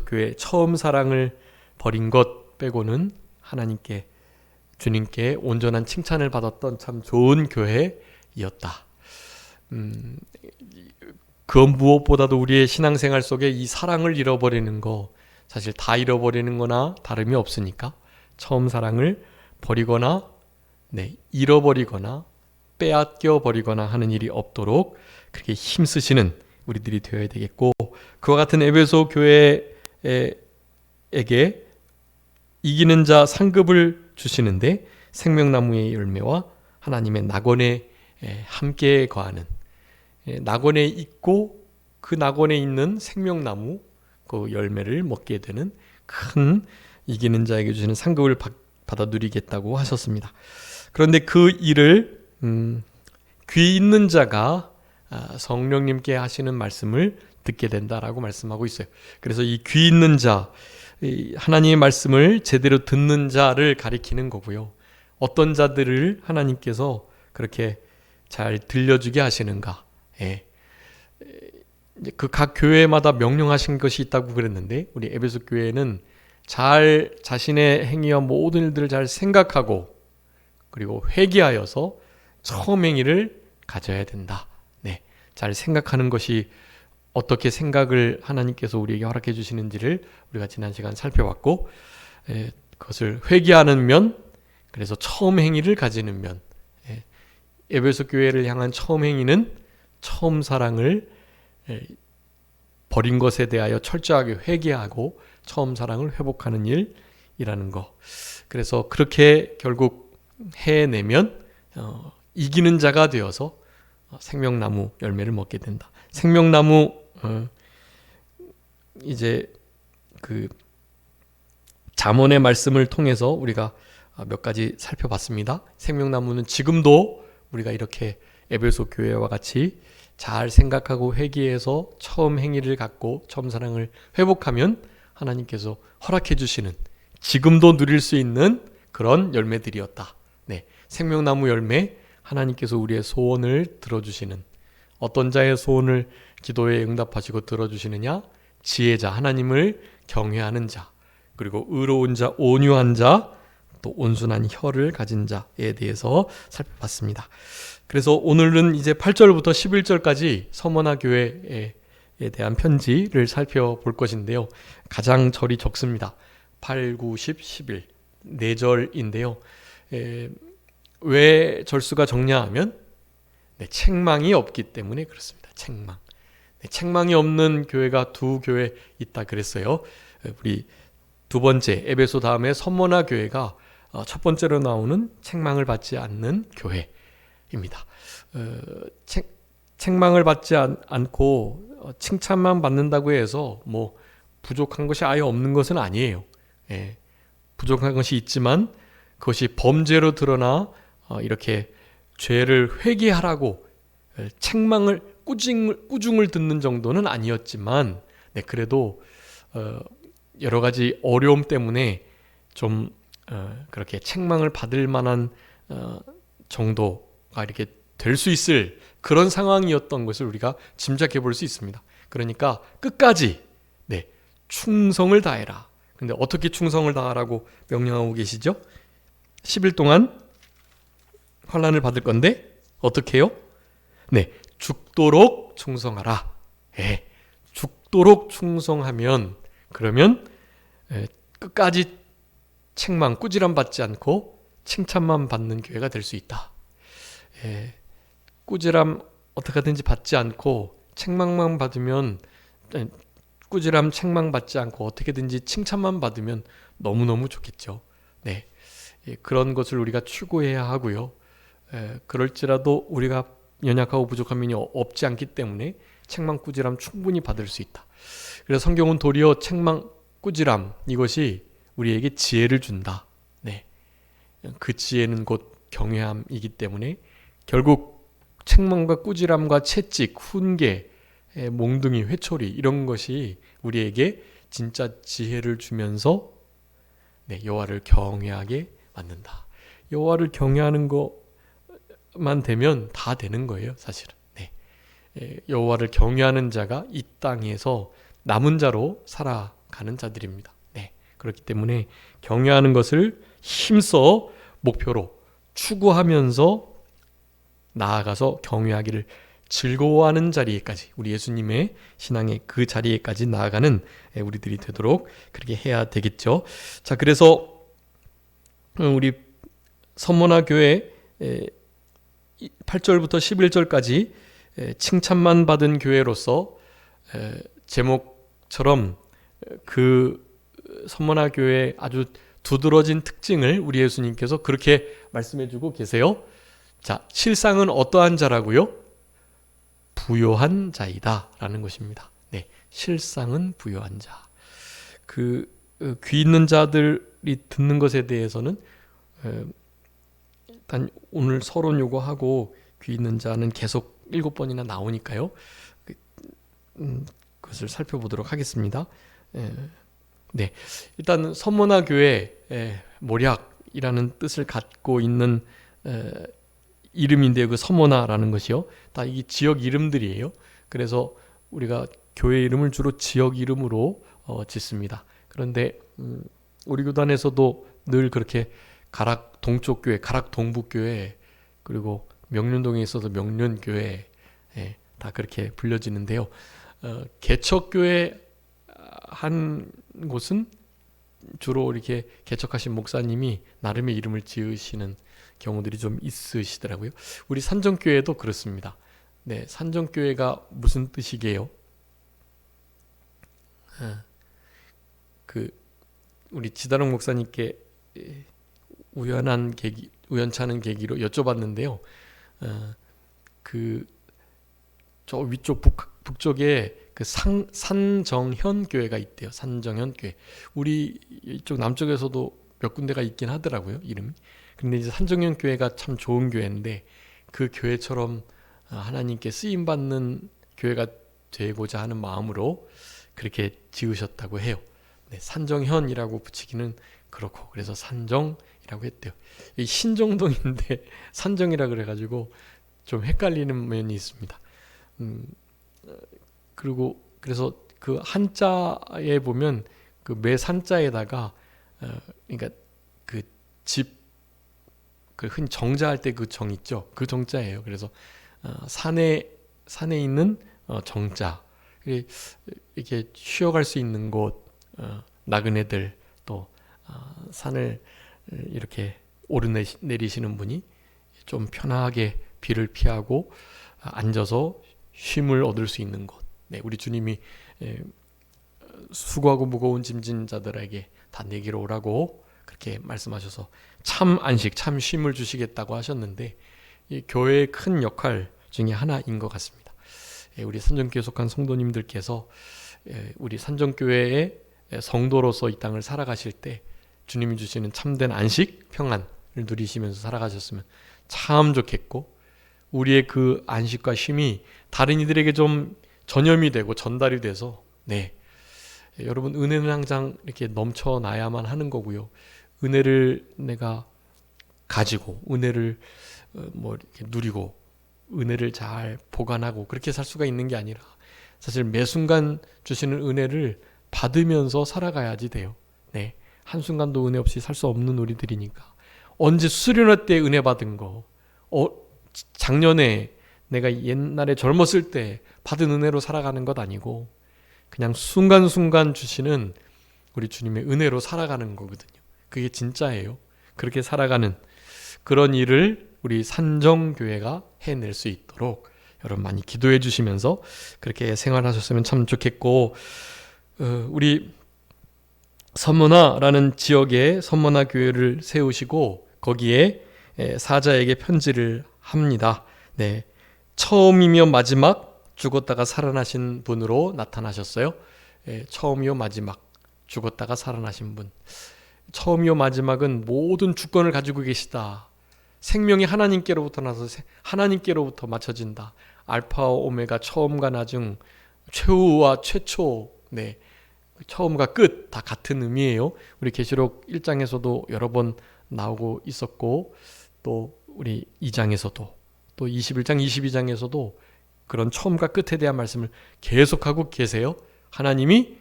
교회 처음 사랑을 버린 것 빼고는 하나님께, 주님께 온전한 칭찬을 받았던 참 좋은 교회였다. 그 무엇보다도 우리의 신앙생활 속에 이 사랑을 잃어버리는 거, 사실 다 잃어버리는 거나 다름이 없으니까 처음 사랑을 버리거나 잃어버리거나 빼앗겨 버리거나 하는 일이 없도록 그렇게 힘쓰시는 우리들이 되어야 되겠고, 그와 같은 에베소 교회에게 이기는 자 상급을 주시는데 생명나무의 열매와 하나님의 낙원에 함께 거하는, 낙원에 있고 그 낙원에 있는 생명나무 그 열매를 먹게 되는 큰 이기는 자에게 주시는 상급을 받아 누리겠다고 하셨습니다. 그런데 그 일을 귀 있는 자가 성령님께 하시는 말씀을 듣게 된다라고 말씀하고 있어요. 그래서 이 귀 있는 자, 하나님의 말씀을 제대로 듣는 자를 가리키는 거고요. 어떤 자들을 하나님께서 그렇게 잘 들려주게 하시는가. 그 각 교회마다 명령하신 것이 있다고 그랬는데, 우리 에베소 교회는 잘 자신의 행위와 모든 일들을 잘 생각하고 그리고 회개하여서 처음 행위를 가져야 된다. 잘 생각하는 것이 어떻게 생각을 하나님께서 우리에게 허락해 주시는지를 우리가 지난 시간 살펴봤고, 그것을 회개하는 면, 그래서 처음 행위를 가지는 면, 에베소 교회를 향한 처음 행위는 처음 사랑을 버린 것에 대하여 철저하게 회개하고 처음 사랑을 회복하는 일이라는 것. 그래서 그렇게 결국 해내면 이기는 자가 되어서 생명나무 열매를 먹게 된다. 생명나무 이제 그 잠언의 말씀을 통해서 우리가 몇 가지 살펴봤습니다. 생명나무는 지금도 우리가 이렇게 에베소 교회와 같이 잘 생각하고 회개해서 처음 행위를 갖고 처음 사랑을 회복하면 하나님께서 허락해 주시는, 지금도 누릴 수 있는 그런 열매들이었다. 생명나무 열매, 하나님께서 우리의 소원을 들어주시는, 어떤 자의 소원을 기도에 응답하시고 들어주시느냐? 지혜자, 하나님을 경외하는 자, 그리고 의로운 자, 온유한 자, 또 온순한 혀를 가진 자에 대해서 살펴봤습니다. 그래서 오늘은 이제 8절부터 11절까지 서머나 교회에 대한 편지를 살펴볼 것인데요. 가장 절이 적습니다. 8, 9, 10, 11 4절인데요. 왜 절수가 적냐 하면 책망이 없기 때문에 그렇습니다. 책망이 없는 교회가 두 교회 있다 그랬어요. 우리 두 번째 에베소 다음에 서머나 교회가 첫 번째로 나오는 책망을 받지 않는 교회입니다. 책망을 받지 않고 칭찬만 받는다고 해서 뭐 부족한 것이 아예 없는 것은 아니에요. 부족한 것이 있지만 그것이 범죄로 드러나 이렇게 죄를 회개하라고 책망을 꾸중을 듣는 정도는 아니었지만, 그래도 여러 가지 어려움 때문에 좀 그렇게 책망을 받을 만한 정도가 이렇게 될 수 있을 그런 상황이었던 것을 우리가 짐작해 볼 수 있습니다. 그러니까 끝까지 충성을 다해라. 근데 어떻게 충성을 다하라고 명령하고 계시죠? 10일 동안 환난을 받을 건데 어떻게 해요? 죽도록 충성하라. 죽도록 충성하면, 그러면 끝까지 책망, 꾸지람 받지 않고 칭찬만 받는 교회가 될 수 있다. 꾸지람 어떻게 하든지 받지 않고 책망만 받으면, 꾸지람 책망 받지 않고 어떻게든지 칭찬만 받으면 너무너무 좋겠죠. 그런 것을 우리가 추구해야 하고요. 그럴지라도 우리가 연약하고 부족한 면이 없지 않기 때문에 책망, 꾸지람 충분히 받을 수 있다. 그래서 성경은 도리어 책망, 꾸지람, 이것이 우리에게 지혜를 준다. 그 지혜는 곧 경외함이기 때문에 결국 책망과 꾸지람과 채찍, 훈계, 몽둥이, 회초리 이런 것이 우리에게 진짜 지혜를 주면서 여호와를 경외하게 만든다. 여호와를 경외하는 것만 되면 다 되는 거예요, 사실은. 여호와를 경외하는 자가 이 땅에서 남은 자로 살아 나아가는 자들입니다. 네, 그렇기 때문에 경외하는 것을 힘써 목표로 추구하면서 나아가서 경외하기를 즐거워하는 자리에까지, 우리 예수님의 신앙의 그 자리에까지 나아가는 우리들이 되도록 그렇게 해야 되겠죠. 자, 그래서 우리 선모나 교회 8절부터 11절까지 칭찬만 받은 교회로서 제목처럼 그 선모나 교회의 아주 두드러진 특징을 우리 예수님께서 그렇게 말씀해주고 계세요. 자, 실상은 어떠한 자라고요? 부요한 자이다 라는 것입니다. 네, 실상은 부요한 자. 귀 있는 자들이 듣는 것에 대해서는 일단 오늘 서론 요구하고 귀 있는 자는 계속 7번이나 나오니까요. 그것을 살펴보도록 하겠습니다. 네, 일단 선모나 교회 모략이라는 뜻을 갖고 있는 이름인데요. 그 선모나라는 것이요, 다 이 지역 이름들이에요. 그래서 우리가 교회 이름을 주로 지역 이름으로 짓습니다. 그런데 우리 교단에서도 늘 그렇게 가락 동쪽교회, 가락 동북교회, 그리고 명륜동에 있어서 명륜교회, 다 그렇게 불려지는데요. 개척교회 한 곳은 주로 이렇게 개척하신 목사님이 나름의 이름을 지으시는 경우들이 좀 있으시더라고요. 우리 산정교회도 그렇습니다. 네, 산정교회가 무슨 뜻이게요? 우리 지다롱 목사님께 우연치 않은 계기로 여쭤봤는데요. 저 위쪽 북쪽에 그 산정현 교회가 있대요. 산정현 교회. 우리 이쪽 남쪽에서도 몇 군데가 있긴 하더라고요, 이름이. 근데 이제 산정현 교회가 참 좋은 교회인데 그 교회처럼 하나님께 쓰임 받는 교회가 되고자 하는 마음으로 그렇게 지으셨다고 해요. 네, 산정현이라고 붙이기는 그렇고, 그래서 산정이라고 했대요. 이 신정동인데 산정이라 그래가지고 좀 헷갈리는 면이 있습니다. 그리고 그래서 그 한자에 보면 그 매 산자에다가 그러니까 그 집 그 흔히 정자할 때 그 정 있죠. 그 정자예요. 그래서 산에 있는 정자, 이렇게 쉬어갈 수 있는 곳, 나그네들, 또 산을 이렇게 오르내리시는 분이 좀 편하게 비를 피하고 앉아서 쉼을 얻을 수 있는 곳. 네, 우리 주님이 수고하고 무거운 짐진 자들에게 다 내게로 오라고 그렇게 말씀하셔서 참 안식, 참 쉼을 주시겠다고 하셨는데, 이 교회의 큰 역할 중에 하나인 것 같습니다. 우리 산정교회 속한 성도님들께서 우리 산정교회의 성도로서 이 땅을 살아가실 때 주님이 주시는 참된 안식, 평안을 누리시면서 살아가셨으면 참 좋겠고, 우리의 그 안식과 쉼이 다른 이들에게 좀 전염이 되고 전달이 돼서, 네, 여러분, 은혜는 항상 이렇게 넘쳐나야만 하는 거고요. 은혜를 내가 가지고 은혜를 이렇게 누리고 은혜를 잘 보관하고 그렇게 살 수가 있는 게 아니라, 사실 매 순간 주시는 은혜를 받으면서 살아가야지 돼요. 네, 한순간도 은혜 없이 살 수 없는 우리들이니까. 언제 수련회 때 은혜 받은 거, 작년에 내가 옛날에 젊었을 때 받은 은혜로 살아가는 것 아니고, 그냥 순간순간 주시는 우리 주님의 은혜로 살아가는 거거든요. 그게 진짜예요. 그렇게 살아가는 그런 일을 우리 산정교회가 해낼 수 있도록 여러분 많이 기도해 주시면서 그렇게 생활하셨으면 참 좋겠고, 우리 선모나라는 지역에 선모나 교회를 세우시고 거기에 사자에게 편지를 합니다. 네, 처음이며 마지막 죽었다가 살아나신 분으로 나타나셨어요. 처음이요 마지막, 죽었다가 살아나신 분. 처음이요 마지막은 모든 주권을 가지고 계시다. 생명이 하나님께로부터 나서 하나님께로부터 맞춰진다. 알파와 오메가, 처음과 나중, 최후와 최초, 네, 처음과 끝 다 같은 의미예요. 우리 계시록 1장에서도 여러 번 나오고 있었고, 또 우리 2장에서도, 또 21장, 22장에서도 그런 처음과 끝에 대한 말씀을 계속하고 계세요. 하나님이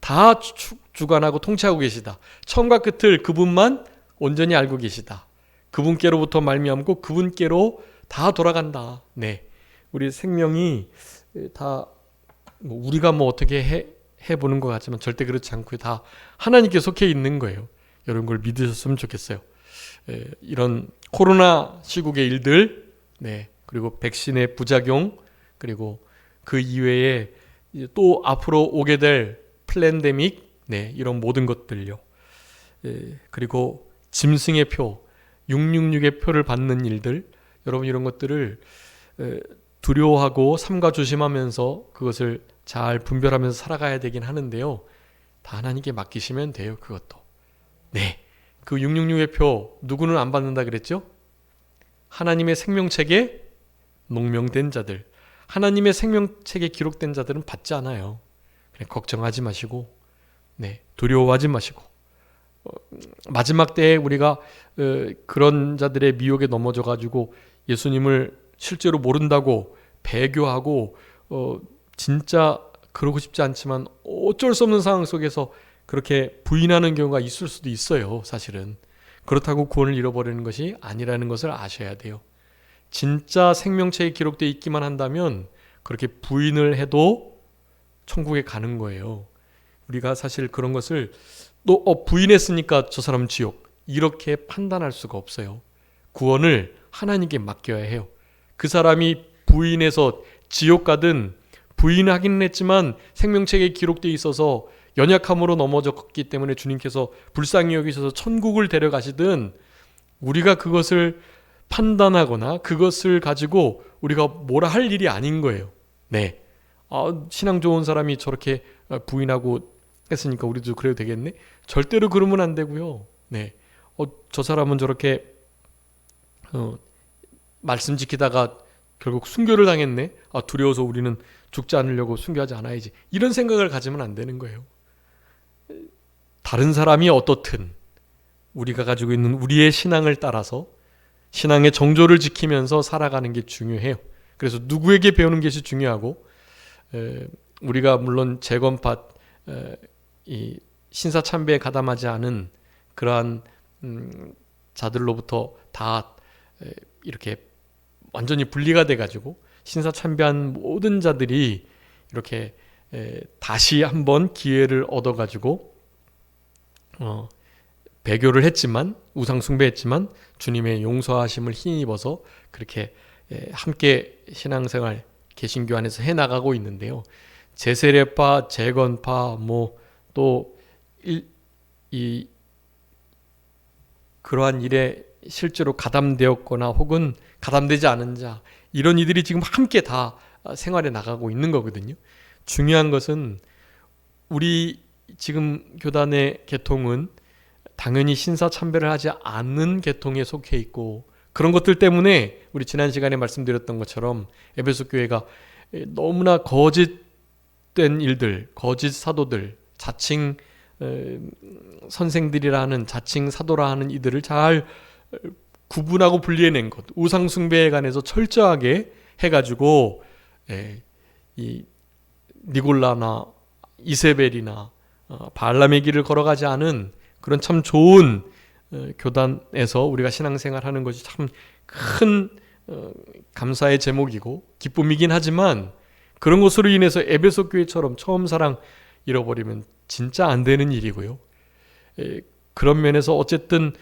다 주관하고 통치하고 계시다. 처음과 끝을 그분만 온전히 알고 계시다. 그분께로부터 말미암고 그분께로 다 돌아간다. 네, 우리 생명이 다 우리가 어떻게 해보는 것 같지만 절대 그렇지 않고요. 다 하나님께 속해 있는 거예요. 이런 걸 믿으셨으면 좋겠어요. 이런 코로나 시국의 일들, 네, 그리고 백신의 부작용, 그리고 그 이외에 또 앞으로 오게 될 플랜데믹, 네, 이런 모든 것들요. 그리고 짐승의 표, 666의 표를 받는 일들, 여러분 이런 것들을 두려워하고 삼가 조심하면서 그것을 잘 분별하면서 살아가야 되긴 하는데요. 다 하나님께 맡기시면 돼요. 그것도. 네, 그 666의 표 누구는 안 받는다 그랬죠? 하나님의 생명책에 농명된 자들, 하나님의 생명책에 기록된 자들은 받지 않아요. 그냥 걱정하지 마시고, 네, 두려워하지 마시고, 마지막 때에 우리가 그런 자들의 미혹에 넘어져 가지고 예수님을 실제로 모른다고 배교하고 진짜 그러고 싶지 않지만 어쩔 수 없는 상황 속에서 그렇게 부인하는 경우가 있을 수도 있어요. 사실은 그렇다고 구원을 잃어버리는 것이 아니라는 것을 아셔야 돼요. 진짜 생명체에 기록되어 있기만 한다면 그렇게 부인을 해도 천국에 가는 거예요. 우리가 사실 그런 것을 또 부인했으니까 저 사람은 지옥, 이렇게 판단할 수가 없어요. 구원을 하나님께 맡겨야 해요. 그 사람이 부인해서 지옥 가든, 부인하기는 했지만 생명책에 기록되어 있어서 연약함으로 넘어졌기 때문에 주님께서 불쌍히 여기셔서 천국을 데려가시든, 우리가 그것을 판단하거나 그것을 가지고 우리가 뭐라 할 일이 아닌 거예요. 네, 신앙 좋은 사람이 저렇게 부인하고 했으니까 우리도 그래도 되겠네? 절대로 그러면 안 되고요. 네, 저 사람은 저렇게 말씀 지키다가 결국 순교를 당했네? 두려워서 우리는 죽지 않으려고 순교하지 않아야지. 이런 생각을 가지면 안 되는 거예요. 다른 사람이 어떻든 우리가 가지고 있는 우리의 신앙을 따라서 신앙의 정조를 지키면서 살아가는 게 중요해요. 그래서 누구에게 배우는 것이 중요하고, 우리가 물론 재건파, 이 신사참배에 가담하지 않은 그러한 자들로부터 다 이렇게 완전히 분리가 돼가지고 신사참배한 모든 자들이 이렇게 다시 한번 기회를 얻어가지고 배교를 했지만, 우상 숭배했지만 주님의 용서하심을 힘입어서 그렇게 함께 신앙생활 개신교 안에서 해나가고 있는데요. 제세례파, 재건파, 또 그러한 일에 실제로 가담되었거나 혹은 가담되지 않은 자, 이런 이들이 지금 함께 다 생활에 나가고 있는 거거든요. 중요한 것은 우리 지금 교단의 계통은 당연히 신사참배를 하지 않는 계통에 속해 있고, 그런 것들 때문에 우리 지난 시간에 말씀드렸던 것처럼 에베소 교회가 너무나 거짓된 일들, 거짓 사도들, 자칭 선생들이라 는 자칭 사도라 하는 이들을 잘 구분하고 분리해낸 것, 우상숭배에 관해서 철저하게 해가지고 이 니골라나 이세벨이나 발람의 길을 걸어가지 않은 그런 참 좋은 교단에서 우리가 신앙생활하는 것이 참 큰 감사의 제목이고 기쁨이긴 하지만, 그런 것으로 인해서 에베소 교회처럼 처음 사랑 잃어버리면 진짜 안 되는 일이고요. 그런 면에서 어쨌든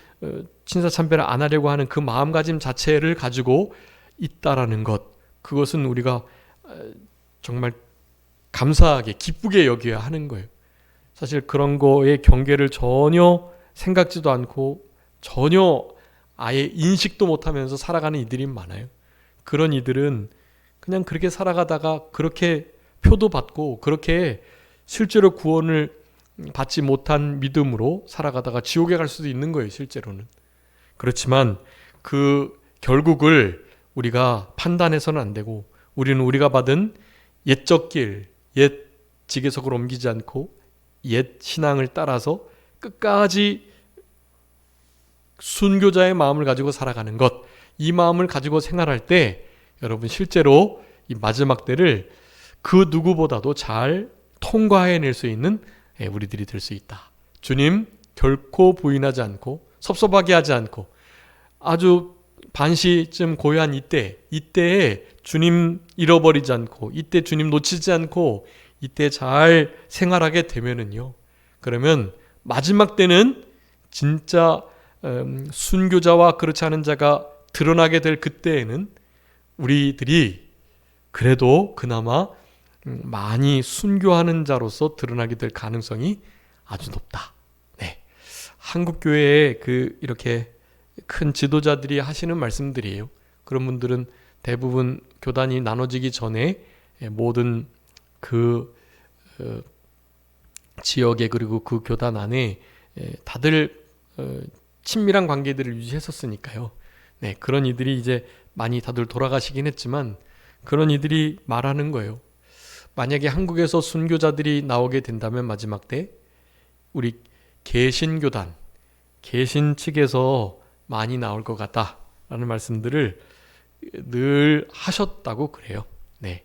신사참배를 안 하려고 하는 그 마음가짐 자체를 가지고 있다라는 것, 그것은 우리가 정말 감사하게 기쁘게 여겨야 하는 거예요. 사실 그런 거에 경계를 전혀 생각지도 않고 전혀 아예 인식도 못하면서 살아가는 이들이 많아요. 그런 이들은 그냥 그렇게 살아가다가 그렇게 표도 받고 그렇게 실제로 구원을 받지 못한 믿음으로 살아가다가 지옥에 갈 수도 있는 거예요. 실제로는. 그렇지만 그 결국을 우리가 판단해서는 안 되고, 우리는 우리가 받은 옛적 길, 옛 지계석을 옮기지 않고 옛 신앙을 따라서 끝까지 순교자의 마음을 가지고 살아가는 것, 이 마음을 가지고 생활할 때 여러분 실제로 이 마지막 때를 그 누구보다도 잘 통과해낼 수 있는 우리들이 될 수 있다. 주님 결코 부인하지 않고 섭섭하게 하지 않고 아주 반시쯤 고요한 이때에 주님 잃어버리지 않고 이때 주님 놓치지 않고 이때 잘 생활하게 되면은요. 그러면 마지막 때는 진짜 순교자와 그렇지 않은 자가 드러나게 될 그때에는 우리들이 그래도 그나마 많이 순교하는 자로서 드러나게 될 가능성이 아주 높다. 네. 한국 교회에 이렇게 큰 지도자들이 하시는 말씀들이에요. 그런 분들은 대부분 교단이 나눠지기 전에 모든 그 지역에 그리고 그 교단 안에 다들 친밀한 관계들을 유지했었으니까요. 네, 그런 이들이 이제 많이 다들 돌아가시긴 했지만 그런 이들이 말하는 거예요. 만약에 한국에서 순교자들이 나오게 된다면 마지막 때 우리 개신교단, 개신 측에서 많이 나올 것 같다라는 말씀들을 늘 하셨다고 그래요. 네,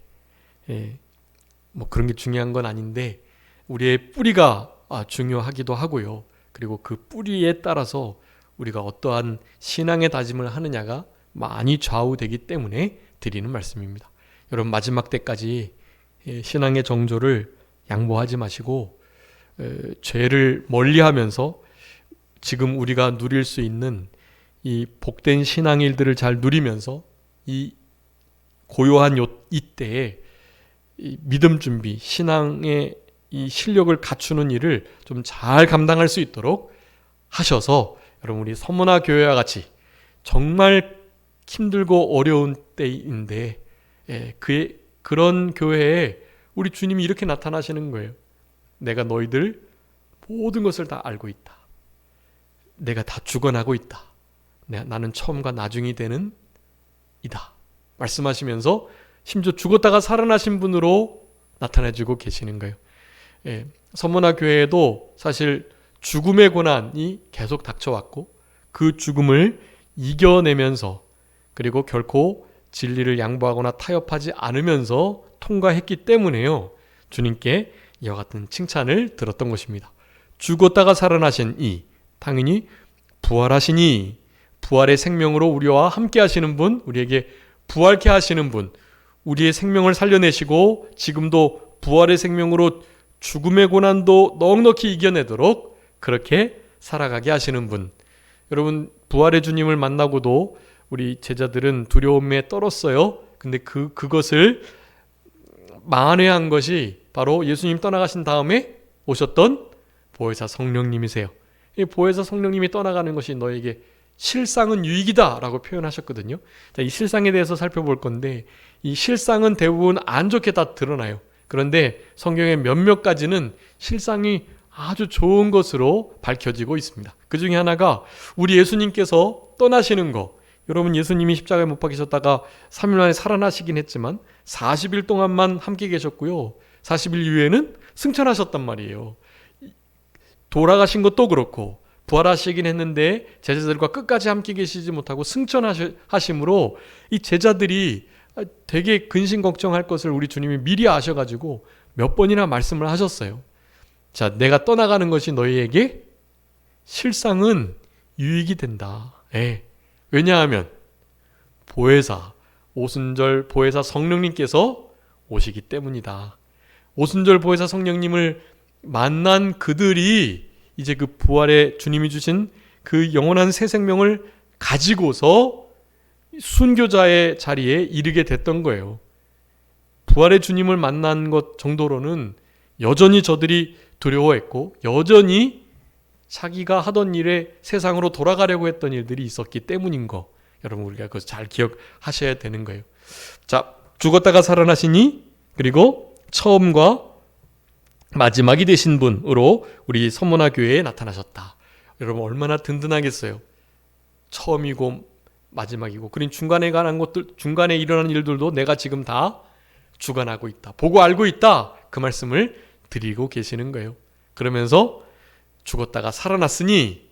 뭐 그런 게 중요한 건 아닌데 우리의 뿌리가 중요하기도 하고요. 그리고 그 뿌리에 따라서 우리가 어떠한 신앙의 다짐을 하느냐가 많이 좌우되기 때문에 드리는 말씀입니다. 여러분 마지막 때까지 신앙의 정조를 양보하지 마시고 죄를 멀리하면서 지금 우리가 누릴 수 있는 이 복된 신앙일들을 잘 누리면서 이 고요한 이때에 이 믿음 준비, 신앙의 이 실력을 갖추는 일을 좀 잘 감당할 수 있도록 하셔서 여러분 우리 서문화 교회와 같이 정말 힘들고 어려운 때인데 그런 교회에 우리 주님이 이렇게 나타나시는 거예요. 내가 너희들 모든 것을 다 알고 있다. 내가 다 주관하고 있다. 나는 처음과 나중이 되는 이다. 말씀하시면서 심지어 죽었다가 살아나신 분으로 나타내주고 계시는 거예요. 서문화 교회에도 사실 죽음의 고난이 계속 닥쳐왔고 그 죽음을 이겨내면서 그리고 결코 진리를 양보하거나 타협하지 않으면서 통과했기 때문에요. 주님께 이와 같은 칭찬을 들었던 것입니다. 죽었다가 살아나신 이, 당연히 부활하신 이, 부활의 생명으로 우리와 함께 하시는 분, 우리에게 부활케 하시는 분, 우리의 생명을 살려내시고 지금도 부활의 생명으로 죽음의 고난도 넉넉히 이겨내도록 그렇게 살아가게 하시는 분. 여러분 부활의 주님을 만나고도 우리 제자들은 두려움에 떨었어요. 근데 그것을 만회한 것이 바로 예수님 떠나가신 다음에 오셨던 보혜사 성령님이세요. 이 보혜사 성령님이 떠나가는 것이 너에게 실상은 유익이다 라고 표현하셨거든요. 자, 이 실상에 대해서 살펴볼 건데 이 실상은 대부분 안 좋게 다 드러나요. 그런데 성경의 몇몇 가지는 실상이 아주 좋은 것으로 밝혀지고 있습니다. 그 중에 하나가 우리 예수님께서 떠나시는 거. 여러분 예수님이 십자가에 못 박히셨다가 3일 만에 살아나시긴 했지만 40일 동안만 함께 계셨고요. 40일 이후에는 승천하셨단 말이에요. 돌아가신 것도 그렇고 부활하시긴 했는데 제자들과 끝까지 함께 계시지 못하고 승천하심으로 이 제자들이 되게 근심 걱정할 것을 우리 주님이 미리 아셔가지고 몇 번이나 말씀을 하셨어요. 자, 내가 떠나가는 것이 너희에게 실상은 유익이 된다. 왜냐하면 보혜사, 오순절 보혜사 성령님께서 오시기 때문이다. 오순절 보혜사 성령님을 만난 그들이 이제 그 부활의 주님이 주신 그 영원한 새 생명을 가지고서 순교자의 자리에 이르게 됐던 거예요. 부활의 주님을 만난 것 정도로는 여전히 저들이 두려워했고 여전히 자기가 하던 일에 세상으로 돌아가려고 했던 일들이 있었기 때문인 거. 여러분 우리가 그것을 잘 기억하셔야 되는 거예요. 자, 죽었다가 살아나시니 그리고 처음과 마지막이 되신 분으로 우리 서문화 교회에 나타나셨다. 여러분 얼마나 든든하겠어요. 처음이고 마지막이고 그린 중간에 관한 것들, 중간에 일어난 일들도 내가 지금 다 주관하고 있다. 보고 알고 있다. 그 말씀을 드리고 계시는 거예요. 그러면서 죽었다가 살아났으니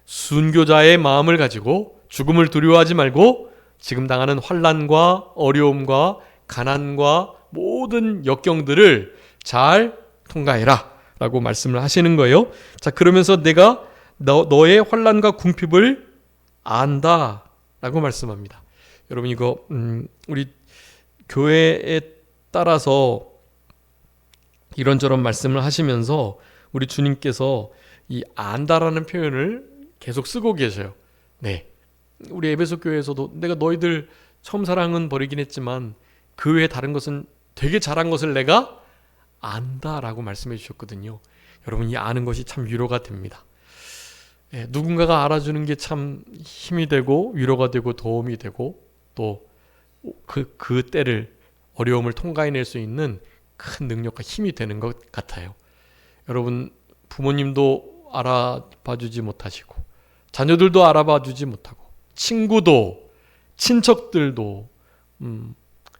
순교자의 마음을 가지고 죽음을 두려워하지 말고 지금 당하는 환난과 어려움과 가난과 모든 역경들을 잘 통과해라 라고 말씀을 하시는 거예요. 자, 그러면서 내가 너의 환난과 궁핍을 안다 라고 말씀합니다. 여러분, 이거 우리 교회에 따라서 이런저런 말씀을 하시면서 우리 주님께서 이 안다라는 표현을 계속 쓰고 계셔요. 네, 우리 에베소 교회에서도 내가 너희들 처음 사랑은 버리긴 했지만 그 외에 다른 것은 되게 잘한 것을 내가 안다라고 말씀해 주셨거든요. 여러분, 이 아는 것이 참 위로가 됩니다. 네, 누군가가 알아주는 게 참 힘이 되고 위로가 되고 도움이 되고 또 그 때를 어려움을 통과해낼 수 있는 큰 능력과 힘이 되는 것 같아요. 여러분, 부모님도 알아봐주지 못하시고 자녀들도 알아봐주지 못하고 친구도 친척들도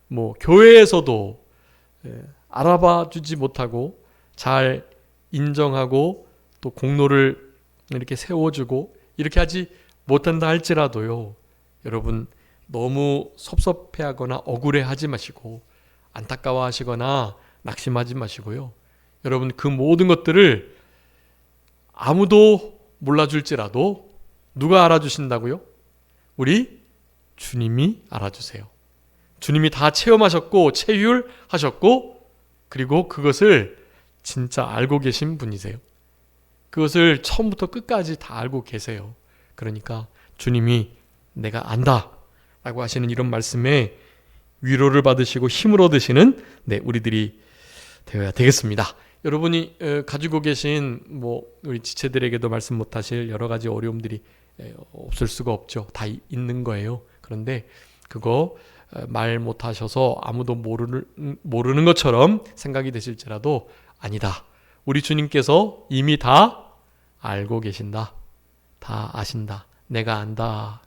뭐 교회에서도 알아봐주지 못하고 잘 인정하고 또 공로를 이렇게 세워주고 이렇게 하지 못한다 할지라도요, 여러분 너무 섭섭해하거나 억울해하지 마시고 안타까워하시거나 낙심하지 마시고요. 여러분, 그 모든 것들을 아무도 몰라줄지라도 누가 알아주신다고요? 우리 주님이 알아주세요. 주님이 다 체험하셨고 체휼하셨고 그리고 그것을 진짜 알고 계신 분이세요. 그것을 처음부터 끝까지 다 알고 계세요. 그러니까 주님이 내가 안다 라고 하시는 이런 말씀에 위로를 받으시고 힘을 얻으시는 우리들이 되어야 되겠습니다. 여러분이 가지고 계신 우리 지체들에게도 말씀 못하실 여러 가지 어려움들이 없을 수가 없죠. 다 있는 거예요. 그런데 그거 말 못하셔서 아무도 모르는 것처럼 생각이 되실지라도 아니다. 우리 주님께서 이미 다 알고 계신다. 다 아신다. 내가 안다.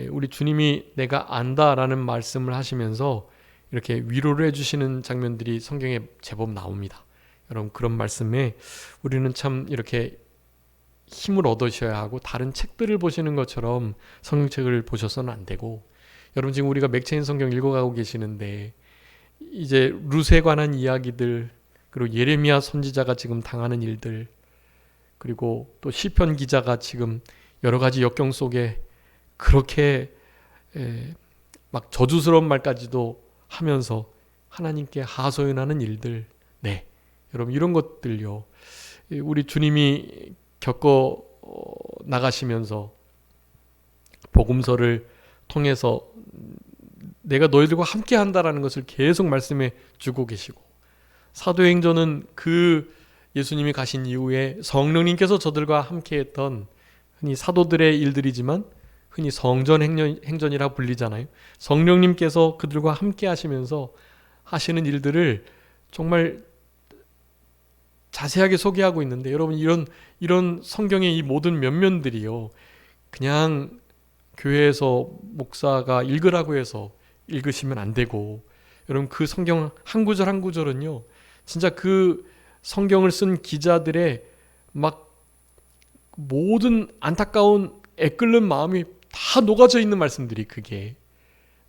우리 주님이 내가 안다라는 말씀을 하시면서 이렇게 위로를 해주시는 장면들이 성경에 제법 나옵니다. 여러분, 그런 말씀에 우리는 참 이렇게 힘을 얻으셔야 하고 다른 책들을 보시는 것처럼 성경책을 보셔서는 안 되고, 여러분 지금 우리가 맥체인 성경 읽어가고 계시는데 이제 룻에 관한 이야기들, 그리고 예레미야 선지자가 지금 당하는 일들, 그리고 또 시편 기자가 지금 여러 가지 역경 속에 그렇게 막 저주스러운 말까지도 하면서 하나님께 하소연하는 일들, 여러분 이런 것들요, 우리 주님이 겪어 나가시면서 복음서를 통해서 내가 너희들과 함께 한다라는 것을 계속 말씀해 주고 계시고, 사도행전은 그 예수님이 가신 이후에 성령님께서 저들과 함께 했던 흔히 사도들의 일들이지만 흔히 성전 행전이라 불리잖아요. 성령님께서 그들과 함께 하시면서 하시는 일들을 정말 자세하게 소개하고 있는데, 여러분 이런 성경의 이 모든 면면들이요, 그냥 교회에서 목사가 읽으라고 해서 읽으시면 안 되고, 여러분 그 성경 한 구절 한 구절은요, 진짜 그 성경을 쓴 기자들의 막 모든 안타까운 애끓는 마음이 다 녹아져 있는 말씀들이, 그게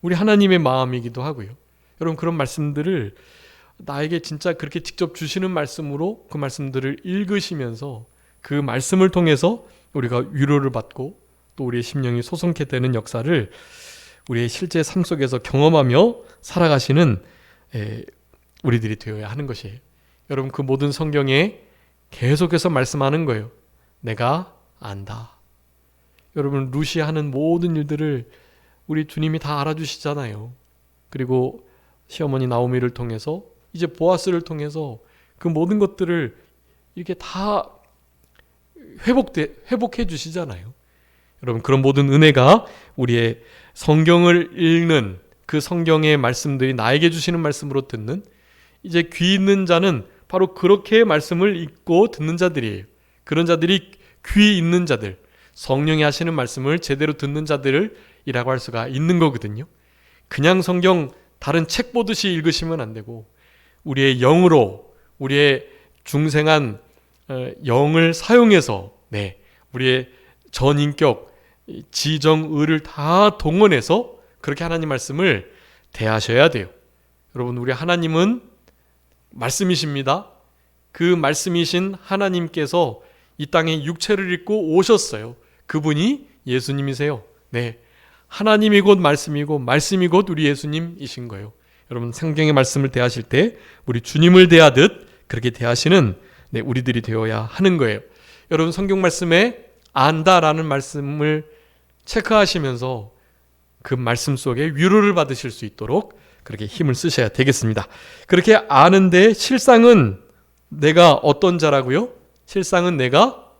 우리 하나님의 마음이기도 하고요. 여러분 그런 말씀들을 나에게 진짜 그렇게 직접 주시는 말씀으로 그 말씀들을 읽으시면서 그 말씀을 통해서 우리가 위로를 받고 또 우리의 심령이 소송케 되는 역사를 우리의 실제 삶 속에서 경험하며 살아가시는 우리들이 되어야 하는 것이에요. 여러분 그 모든 성경에 계속해서 말씀하는 거예요. 내가 안다. 여러분 룻이 하는 모든 일들을 우리 주님이 다 알아주시잖아요. 그리고 시어머니 나오미를 통해서 이제 보아스를 통해서 그 모든 것들을 이렇게 다 회복해 주시잖아요. 여러분 그런 모든 은혜가 우리의 성경을 읽는 그 성경의 말씀들이 나에게 주시는 말씀으로 듣는, 이제 귀 있는 자는 바로 그렇게 말씀을 읽고 듣는 자들이에요. 그런 자들이 귀 있는 자들, 성령이 하시는 말씀을 제대로 듣는 자들이라고 할 수가 있는 거거든요. 그냥 성경 다른 책 보듯이 읽으시면 안 되고 우리의 영으로, 우리의 중생한 영을 사용해서 우리의 전인격, 지정의를 다 동원해서 그렇게 하나님 말씀을 대하셔야 돼요. 여러분 우리 하나님은 말씀이십니다. 그 말씀이신 하나님께서 이 땅에 육체를 입고 오셨어요. 그분이 예수님이세요. 네, 하나님이 곧 말씀이고 말씀이 곧 우리 예수님이신 거예요. 여러분, 성경의 말씀을 대하실 때 우리 주님을 대하듯 그렇게 대하시는 우리들이 되어야 하는 거예요. 여러분, 성경 말씀에 안다라는 말씀을 체크하시면서 그 말씀 속에 위로를 받으실 수 있도록 그렇게 힘을 쓰셔야 되겠습니다. 그렇게 아는데 실상은 내가 어떤 자라고요? 실상은 내가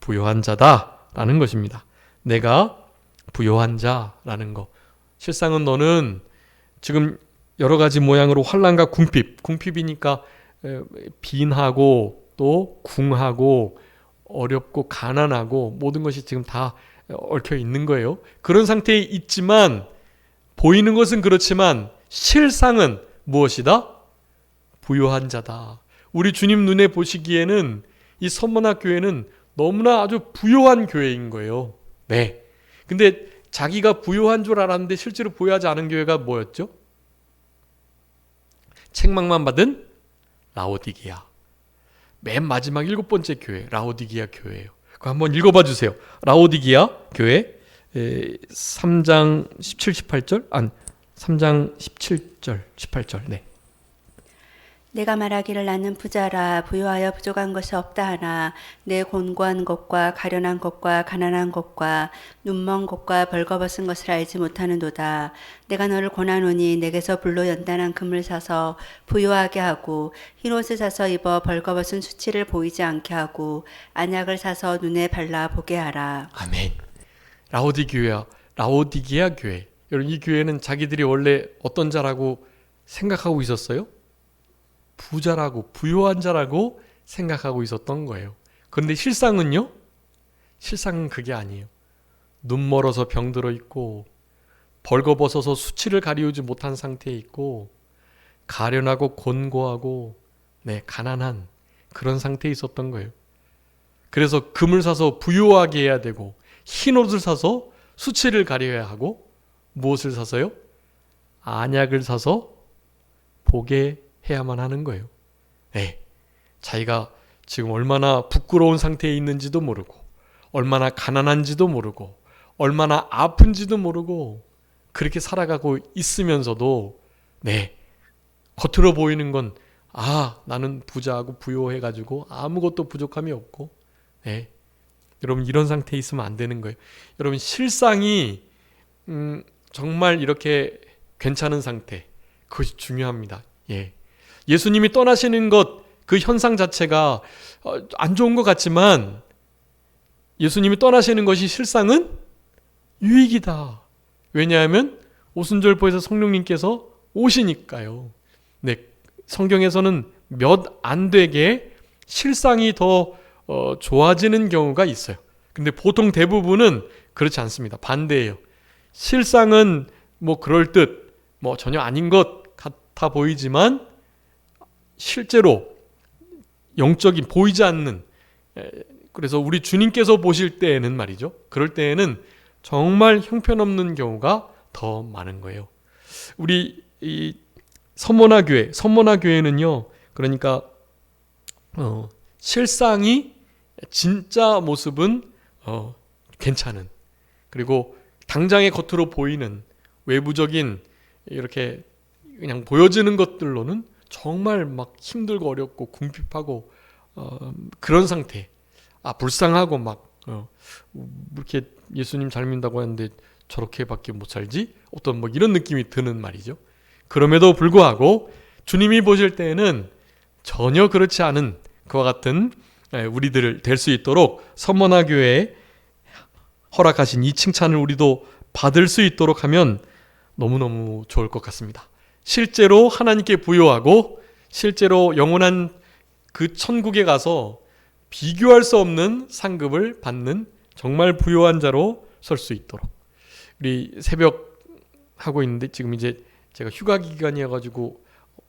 부요한 자다라는 것입니다. 내가 부요한 자라는 것. 실상은 너는 지금 여러 가지 모양으로 환난과 궁핍이니까 빈하고 또 궁하고 어렵고 가난하고 모든 것이 지금 다 얽혀 있는 거예요. 그런 상태에 있지만 보이는 것은 그렇지만 실상은 무엇이다? 부요한 자다. 우리 주님 눈에 보시기에는 이 선문학 교회는 너무나 아주 부요한 교회인 거예요. 네. 근데 자기가 부요한 줄 알았는데 실제로 부요하지 않은 교회가 뭐였죠? 책망만 받은 라오디게아. 맨 마지막 7번째 교회, 라오디게아 교회예요. 그거 한번 읽어봐 주세요. 라오디게아 교회 3장 17, 18절? 3장 17절, 18절. 네. 내가 말하기를 나는 부자라 부유하여 부족한 것이 없다 하나 내 곤고한 것과 가련한 것과 가난한 것과 눈먼 것과 벌거벗은 것을 알지 못하는도다. 내가 너를 권하노니 내게서 불로 연단한 금을 사서 부유하게 하고 흰옷을 사서 입어 벌거벗은 수치를 보이지 않게 하고 안약을 사서 눈에 발라 보게 하라. 아멘. 라오디게아 교회. 여러분, 이 교회는 자기들이 원래 어떤 자라고 생각하고 있었어요? 부자라고, 부요한 자라고 생각하고 있었던 거예요. 그런데 실상은요? 실상은 그게 아니에요. 눈 멀어서 병들어 있고 벌거벗어서 수치를 가리우지 못한 상태에 있고 가련하고 곤고하고 가난한 그런 상태에 있었던 거예요. 그래서 금을 사서 부유하게 해야 되고 흰 옷을 사서 수치를 가려야 하고 무엇을 사서요? 안약을 사서 보게 해야만 하는 거예요. 네. 자기가 지금 얼마나 부끄러운 상태에 있는지도 모르고 얼마나 가난한지도 모르고 얼마나 아픈지도 모르고 그렇게 살아가고 있으면서도 겉으로 보이는 건 나는 부자하고 부유해가지고 아무것도 부족함이 없고 여러분, 이런 상태에 있으면 안 되는 거예요. 여러분, 실상이 정말 이렇게 괜찮은 상태, 그것이 중요합니다. 예수님이 떠나시는 것, 그 현상 자체가 안 좋은 것 같지만 예수님이 떠나시는 것이 실상은 유익이다. 왜냐하면 오순절보에서 성령님께서 오시니까요. 성경에서는 몇 안 되게 실상이 더 좋아지는 경우가 있어요. 근데 보통 대부분은 그렇지 않습니다. 반대예요. 실상은 그럴듯 전혀 아닌 것 같아 보이지만 실제로 영적인 보이지 않는, 그래서 우리 주님께서 보실 때에는 말이죠, 그럴 때에는 정말 형편없는 경우가 더 많은 거예요. 우리 이 선모나 교회는요, 그러니까 실상이 진짜 모습은 괜찮은, 그리고 당장의 겉으로 보이는 외부적인 이렇게 그냥 보여지는 것들로는 정말 막 힘들고 어렵고 궁핍하고 그런 상태, 불쌍하고 막 이렇게 예수님 잘 믿는다고 하는데 저렇게밖에 못 살지? 어떤 이런 느낌이 드는 말이죠. 그럼에도 불구하고 주님이 보실 때에는 전혀 그렇지 않은 그와 같은 우리들 될 수 있도록 선모나 교회에 허락하신 이 칭찬을 우리도 받을 수 있도록 하면 너무너무 좋을 것 같습니다. 실제로 하나님께 부요하고 실제로 영원한 그 천국에 가서 비교할 수 없는 상급을 받는 정말 부요한 자로 설 수 있도록, 우리 새벽 하고 있는데 지금 이제 제가 휴가 기간이어가지고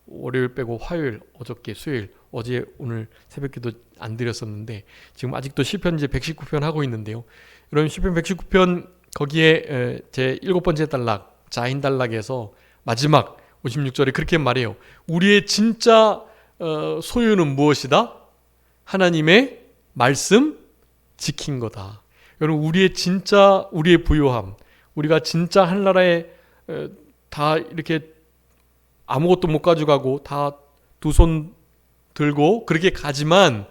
월요일 빼고 화요일, 어저께, 수요일, 어제, 오늘 새벽기도 안 드렸었는데 지금 아직도 시편 이제 119편 하고 있는데요. 여러분, 시편 119편 거기에 제 7번째 단락 자인 단락에서 마지막 56절에 그렇게 말해요. 우리의 진짜 소유는 무엇이다? 하나님의 말씀 지킨 거다. 여러분, 우리의 부요함, 우리가 진짜 한나라에 다 이렇게 아무것도 못 가져가고 다 두 손 들고 그렇게 가지만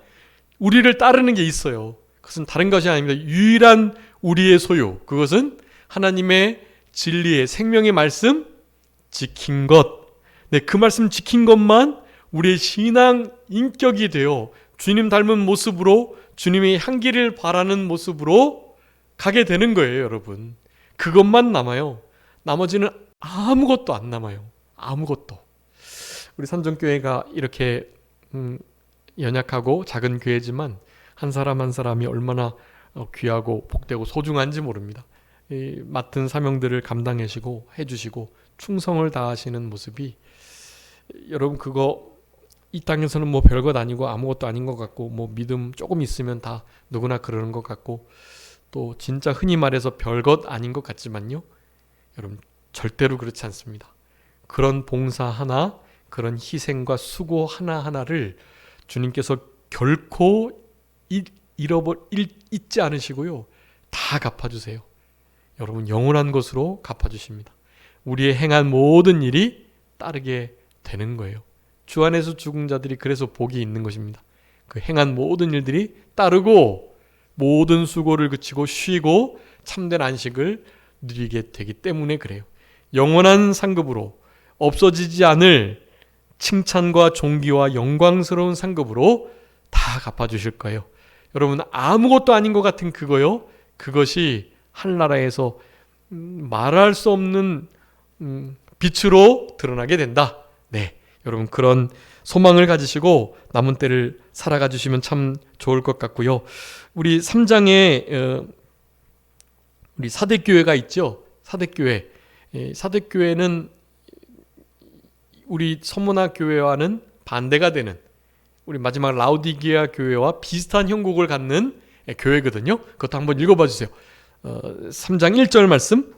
우리를 따르는 게 있어요. 그것은 다른 것이 아닙니다. 유일한 우리의 소유, 그것은 하나님의 진리의 생명의 말씀 지킨 것. 네, 그 말씀 지킨 것만 우리의 신앙 인격이 되어 주님 닮은 모습으로, 주님의 향기를 바라는 모습으로 가게 되는 거예요, 여러분. 그것만 남아요. 나머지는 아무것도 안 남아요. 아무것도. 우리 산정교회가 이렇게 연약하고 작은 교회지만 한 사람 한 사람이 얼마나 귀하고 복되고 소중한지 모릅니다. 이 맡은 사명들을 감당하시고 해주시고 충성을 다하시는 모습이, 여러분, 그거 이 땅에서는 뭐 별것 아니고 아무것도 아닌 것 같고, 뭐 믿음 조금 있으면 다 누구나 그러는 것 같고, 또 진짜 흔히 말해서 별것 아닌 것 같지만요, 여러분, 절대로 그렇지 않습니다. 그런 봉사 하나, 그런 희생과 수고 하나하나를 주님께서 결코 잊지 않으시고요, 다 갚아주세요. 여러분, 영원한 것으로 갚아주십니다. 우리의 행한 모든 일이 따르게 되는 거예요. 주 안에서 죽은 자들이 그래서 복이 있는 것입니다. 그 행한 모든 일들이 따르고 모든 수고를 그치고 쉬고 참된 안식을 누리게 되기 때문에 그래요. 영원한 상급으로, 없어지지 않을 칭찬과 존귀와 영광스러운 상급으로 다 갚아주실 거예요. 여러분, 아무것도 아닌 것 같은 그거요, 그것이 하늘나라에서 말할 수 없는 빛으로 드러나게 된다. 네, 여러분, 그런 소망을 가지시고 남은 때를 살아가 주시면 참 좋을 것 같고요. 우리 3장에 우리 사대교회가 있죠. 사대교회. 사대교회는 우리 서문화 교회와는 반대가 되는, 우리 마지막 라오디게아 교회와 비슷한 형국을 갖는 교회거든요. 그것도 한번 읽어봐 주세요. 3장 1절 말씀.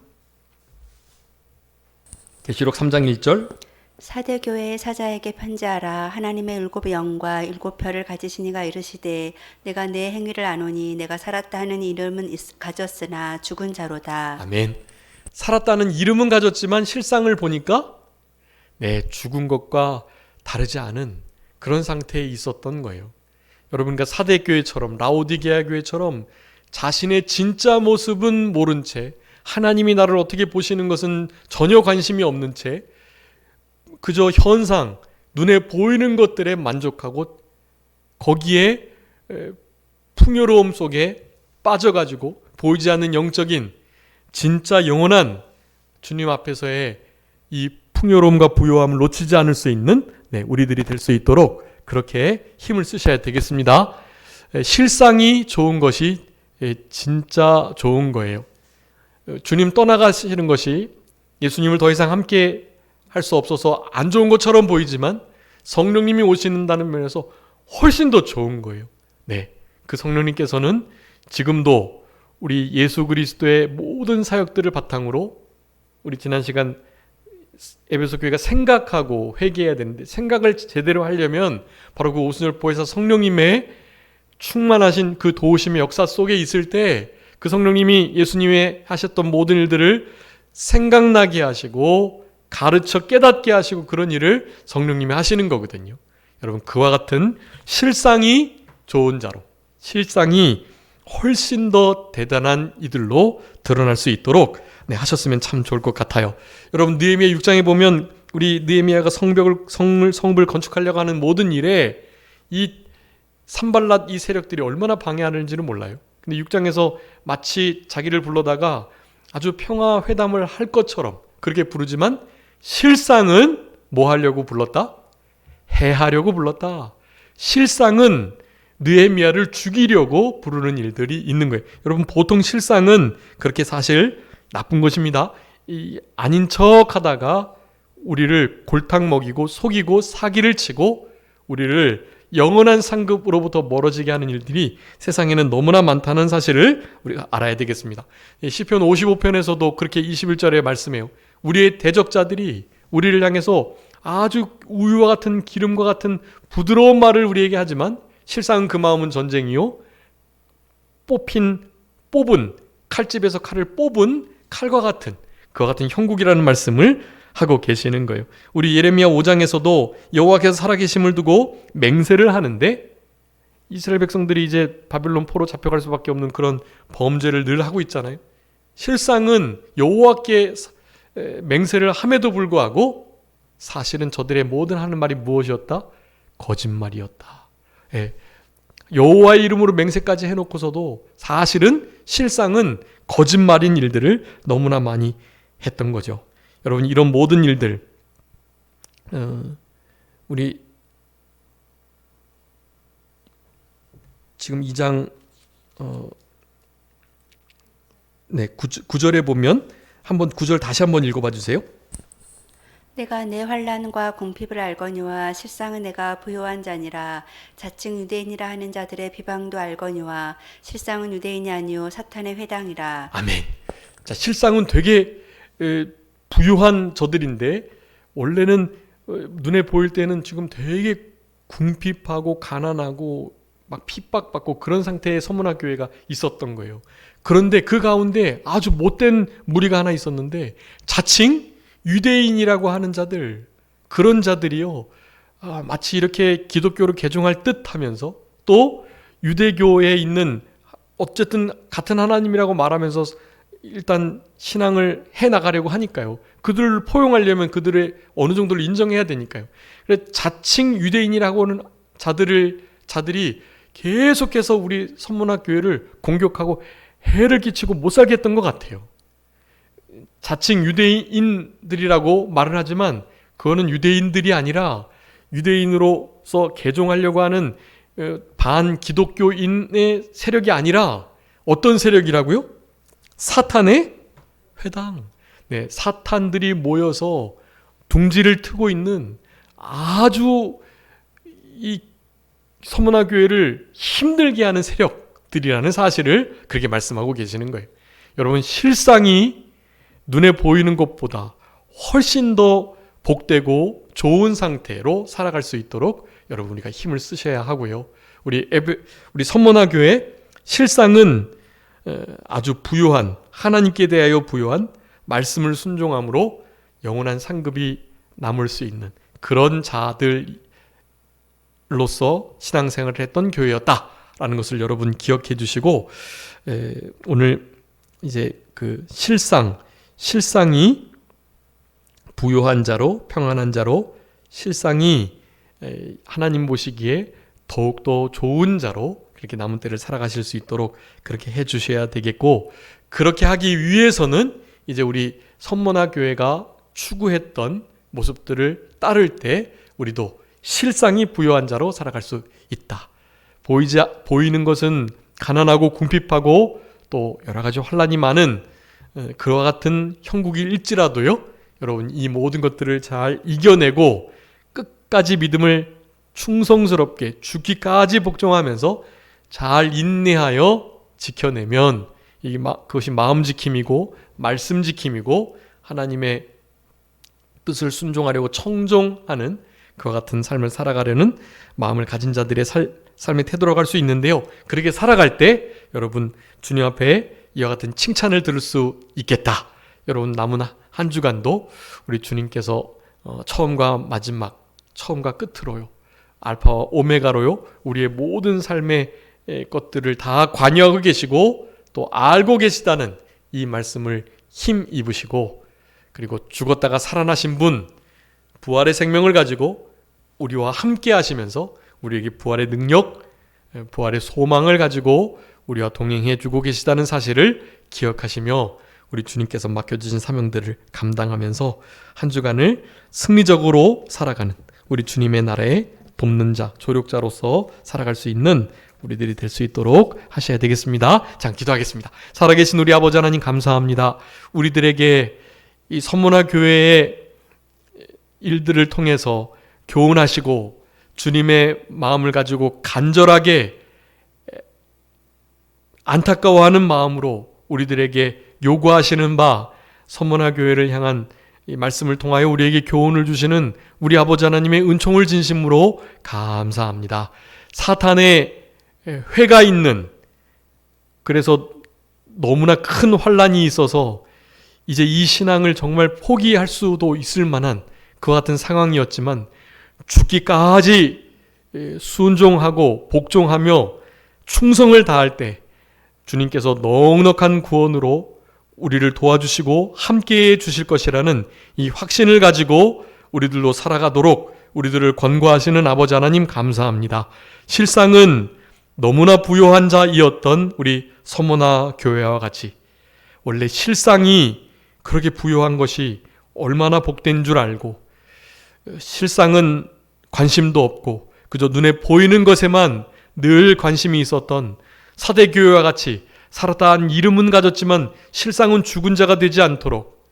계시록 3장 1절. 사대교회의 사자에게 편지하라. 하나님의 일곱 영과 일곱 별을 가지신 이가 이르시되, 내가 내 행위를 아노니 내가 살았다 하는 이름은 가졌으나 죽은 자로다. 아멘. 살았다는 이름은 가졌지만 실상을 보니까 죽은 것과 다르지 않은 그런 상태에 있었던 거예요. 여러분과 사대교회처럼, 라오디게아 교회처럼 자신의 진짜 모습은 모른 채, 하나님이 나를 어떻게 보시는 것은 전혀 관심이 없는 채 그저 현상, 눈에 보이는 것들에 만족하고 거기에 풍요로움 속에 빠져가지고 보이지 않는 영적인 진짜 영원한 주님 앞에서의 이 풍요로움과 부요함을 놓치지 않을 수 있는 우리들이 될 수 있도록 그렇게 힘을 쓰셔야 되겠습니다. 실상이 좋은 것이 진짜 좋은 거예요. 주님 떠나가시는 것이 예수님을 더 이상 함께 할 수 없어서 안 좋은 것처럼 보이지만 성령님이 오신다는 면에서 훨씬 더 좋은 거예요. 그 성령님께서는 지금도 우리 예수 그리스도의 모든 사역들을 바탕으로, 우리 지난 시간 에베소 교회가 생각하고 회개해야 되는데, 생각을 제대로 하려면 바로 그 오순절보혜사 성령님의 충만하신 그 도우심의 역사 속에 있을 때 그 성령님이 예수님의 하셨던 모든 일들을 생각나게 하시고 가르쳐 깨닫게 하시고 그런 일을 성령님이 하시는 거거든요. 여러분, 그와 같은 실상이 좋은 자로, 실상이 훨씬 더 대단한 이들로 드러날 수 있도록 하셨으면 참 좋을 것 같아요. 여러분, 느헤미야 6장에 보면 우리 느헤미야가 성읍을 건축하려고 하는 모든 일에 이 산발랏 이 세력들이 얼마나 방해하는지는 몰라요. 근데 6장에서 마치 자기를 불러다가 아주 평화 회담을 할 것처럼 그렇게 부르지만 실상은 뭐 하려고 불렀다? 해하려고 불렀다. 실상은 느헤미야를 죽이려고 부르는 일들이 있는 거예요. 여러분, 보통 실상은 그렇게 사실 나쁜 것입니다. 아닌 척 하다가 우리를 골탕 먹이고 속이고 사기를 치고 우리를 영원한 상급으로부터 멀어지게 하는 일들이 세상에는 너무나 많다는 사실을 우리가 알아야 되겠습니다. 시편 55편에서도 그렇게 21절에 말씀해요. 우리의 대적자들이 우리를 향해서 아주 우유와 같은 기름과 같은 부드러운 말을 우리에게 하지만 실상은 그 마음은 전쟁이요, 뽑은 칼집에서 칼을 뽑은 칼과 같은 그와 같은 형국이라는 말씀을 하고 계시는 거예요. 우리 예레미야 5장에서도 여호와께서 살아계심을 두고 맹세를 하는데 이스라엘 백성들이 이제 바빌론 포로 잡혀갈 수밖에 없는 그런 범죄를 늘 하고 있잖아요. 실상은 여호와께 맹세를 함에도 불구하고 사실은 저들의 모든 하는 말이 무엇이었다? 거짓말이었다. 예. 여호와의 이름으로 맹세까지 해놓고서도 사실은 실상은 거짓말인 일들을 너무나 많이 했던 거죠. 여러분, 이런 모든 일들 우리 지금 2장 9절에 보면 한번 9절 다시 한번 읽어봐 주세요. 내가 내 환난과 궁핍을 알거니와 실상은 내가 부요한 자니라. 자칭 유대인이라 하는 자들의 비방도 알거니와 실상은 유대인이 아니요 사탄의 회당이라. 아멘. 자, 실상은 되게 부유한 저들인데 원래는 눈에 보일 때는 지금 되게 궁핍하고 가난하고 막 핍박받고 그런 상태의 서문화 교회가 있었던 거예요. 그런데 그 가운데 아주 못된 무리가 하나 있었는데 자칭 유대인이라고 하는 자들, 그런 자들이요, 마치 이렇게 기독교를 개종할 듯 하면서 또 유대교에 있는 어쨌든 같은 하나님이라고 말하면서 일단 신앙을 해나가려고 하니까요. 그들을 포용하려면 그들의 어느 정도를 인정해야 되니까요. 그래서 자칭 유대인이라고 하는 자들이 계속해서 우리 선문학 교회를 공격하고 해를 끼치고 못 살게 했던 것 같아요. 자칭 유대인들이라고 말을 하지만 그거는 유대인들이 아니라 유대인으로서 개종하려고 하는 반기독교인의 세력이 아니라 어떤 세력이라고요? 사탄의 회당. 네, 사탄들이 모여서 둥지를 트고 있는 아주 이 서문화 교회를 힘들게 하는 세력들이라는 사실을 그렇게 말씀하고 계시는 거예요. 여러분, 실상이 눈에 보이는 것보다 훨씬 더 복되고 좋은 상태로 살아갈 수 있도록 여러분 우리가 힘을 쓰셔야 하고요. 우리 선문화 교회 실상은 아주 부요한, 하나님께 대하여 부요한 말씀을 순종함으로 영원한 상급이 남을 수 있는 그런 자들로서 신앙생활을 했던 교회였다라는 것을 여러분 기억해 주시고, 오늘 이제 그 실상이 부요한 자로, 평안한 자로, 실상이 하나님 보시기에 더욱더 좋은 자로 그렇게 남은 때를 살아가실 수 있도록 그렇게 해 주셔야 되겠고, 그렇게 하기 위해서는 이제 우리 선문화 교회가 추구했던 모습들을 따를 때 우리도 실상이 부요한 자로 살아갈 수 있다. 보이는 것은 가난하고 궁핍하고 또 여러 가지 환난이 많은 그와 같은 형국일지라도요, 여러분 이 모든 것들을 잘 이겨내고 끝까지 믿음을 충성스럽게 죽기까지 복종하면서 잘 인내하여 지켜내면 그것이 마음 지킴이고 말씀 지킴이고 하나님의 뜻을 순종하려고 청종하는 그와 같은 삶을 살아가려는 마음을 가진 자들의 삶의 태도로 갈 수 있는데요. 그렇게 살아갈 때 여러분 주님 앞에 이와 같은 칭찬을 들을 수 있겠다. 여러분 남은 한 주간도 우리 주님께서 처음과 마지막, 처음과 끝으로요, 알파와 오메가로요, 우리의 모든 삶의 것들을 다 관여하고 계시고 또 알고 계시다는 이 말씀을 힘 입으시고, 그리고 죽었다가 살아나신 분, 부활의 생명을 가지고 우리와 함께 하시면서 우리에게 부활의 능력, 부활의 소망을 가지고 우리와 동행해 주고 계시다는 사실을 기억하시며 우리 주님께서 맡겨주신 사명들을 감당하면서 한 주간을 승리적으로 살아가는 우리 주님의 나라의 돕는 자, 조력자로서 살아갈 수 있는 우리들이 될 수 있도록 하셔야 되겠습니다. 자, 기도하겠습니다. 살아계신 우리 아버지 하나님 감사합니다. 우리들에게 이 선문화 교회의 일들을 통해서 교훈하시고 주님의 마음을 가지고 간절하게 안타까워하는 마음으로 우리들에게 요구하시는 바 선문화 교회를 향한 이 말씀을 통하여 우리에게 교훈을 주시는 우리 아버지 하나님의 은총을 진심으로 감사합니다. 사탄의 회가 있는, 그래서 너무나 큰 환란이 있어서 이제 이 신앙을 정말 포기할 수도 있을 만한 그와 같은 상황이었지만 죽기까지 순종하고 복종하며 충성을 다할 때 주님께서 넉넉한 구원으로 우리를 도와주시고 함께해 주실 것이라는 이 확신을 가지고 우리들로 살아가도록 우리들을 권고하시는 아버지 하나님 감사합니다. 실상은 너무나 부요한 자이었던 우리 서모나 교회와 같이 원래 실상이 그렇게 부요한 것이 얼마나 복된 줄 알고 실상은 관심도 없고 그저 눈에 보이는 것에만 늘 관심이 있었던 사대교회와 같이 살았다한 이름은 가졌지만 실상은 죽은 자가 되지 않도록,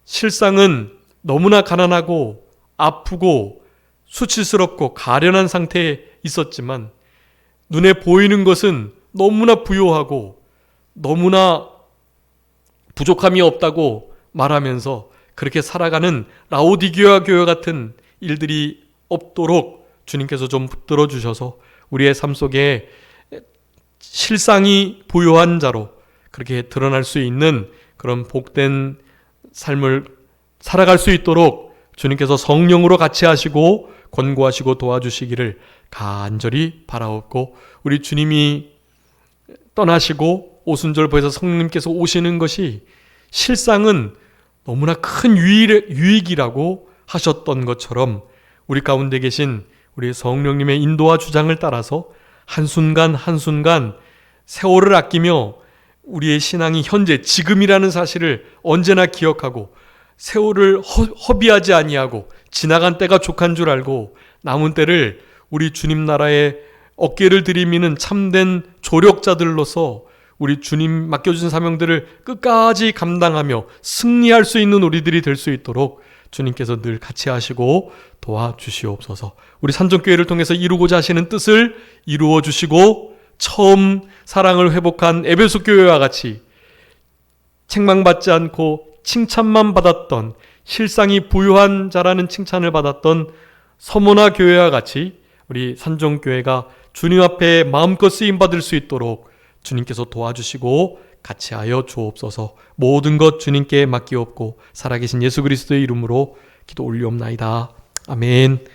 실상은 너무나 가난하고 아프고 수치스럽고 가련한 상태에 있었지만 눈에 보이는 것은 너무나 부요하고 너무나 부족함이 없다고 말하면서 그렇게 살아가는 라오디게아 교회 같은 일들이 없도록 주님께서 좀 붙들어 주셔서 우리의 삶 속에 실상이 부요한 자로 그렇게 드러날 수 있는 그런 복된 삶을 살아갈 수 있도록 주님께서 성령으로 같이 하시고 권고하시고 도와주시기를 간절히 바라옵고, 우리 주님이 떠나시고 오순절부에서 성령님께서 오시는 것이 실상은 너무나 큰 유익이라고 하셨던 것처럼 우리 가운데 계신 우리 성령님의 인도와 주장을 따라서 한순간 한순간 세월을 아끼며 우리의 신앙이 현재 지금이라는 사실을 언제나 기억하고 세월을 허비하지 아니하고 지나간 때가 족한 줄 알고 남은 때를 우리 주님 나라에 어깨를 들이미는 참된 조력자들로서 우리 주님 맡겨주신 사명들을 끝까지 감당하며 승리할 수 있는 우리들이 될 수 있도록 주님께서 늘 같이 하시고 도와주시옵소서. 우리 산정교회를 통해서 이루고자 하시는 뜻을 이루어 주시고 처음 사랑을 회복한 에베소 교회와 같이 책망받지 않고 칭찬만 받았던, 실상이 부유한 자라는 칭찬을 받았던 서모나 교회와 같이 우리 산정교회가 주님 앞에 마음껏 쓰임받을 수 있도록 주님께서 도와주시고 같이 하여 주옵소서. 모든 것 주님께 맡기옵고 살아계신 예수 그리스도의 이름으로 기도 올리옵나이다. 아멘.